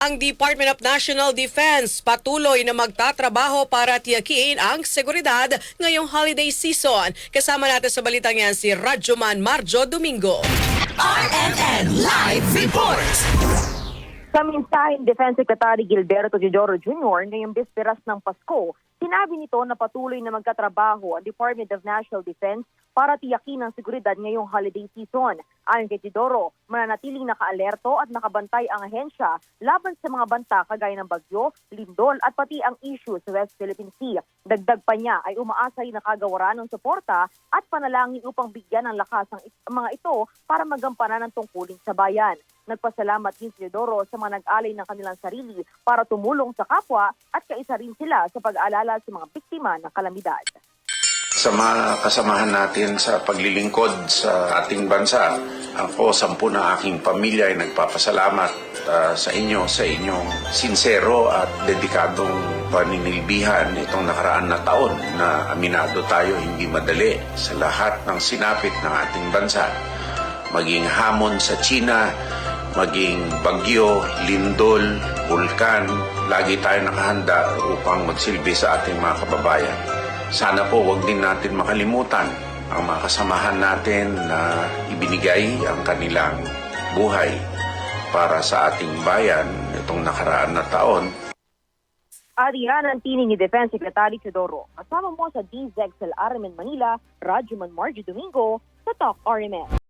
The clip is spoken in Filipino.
Ang Department of National Defense patuloy na magtatrabaho para tiyakin ang seguridad ngayong holiday season. Kasama natin sa balitang yan si Radyoman Marjo Domingo. RNN Live Report! Sa mensaheng Defense Secretary Gilberto Teodoro Jr. ngayong bisperas ng Pasko, sinabi nito na patuloy na magkatrabaho ang Department of National Defense para tiyakin ang seguridad ngayong holiday season. Ayon kay Teodoro, mananatiling nakaalerto at nakabantay ang ahensya laban sa mga banta kagaya ng bagyo, lindol at pati ang issue sa West Philippine Sea. Dagdag pa niya ay umaasay na kagawaran ng suporta at panalangin upang bigyan ng lakas ang mga ito para magampanan ang tungkulin sa bayan. Nagpasalamat din si Teodoro sa mga nag-alay ng kanilang sarili para tumulong sa kapwa at kaisa rin sila sa pag-aalala sa mga biktima ng kalamidad. Sa mga kasamahan natin sa paglilingkod sa ating bansa, ako, 10 na aking pamilya ay nagpapasalamat sa inyo, sa inyong sincero at dedikadong paninilbihan itong nakaraan na taon na aminado tayo hindi madali sa lahat ng sinapit ng ating bansa. Maging hamon sa China, maging bagyo, lindol, bulkan, lagi tayo nakahanda upang magsilbi sa ating mga kababayan. Sana po wag din natin makalimutan ang mga kasamahan natin na ibinigay ang kanilang buhay para sa ating bayan itong nakaraan na taon. Yan ang tinig ni Defense Secretary Teodoro. Kasama mo sa DZXL RMN Manila, Radyoman Marjo Domingo sa Talk RMN.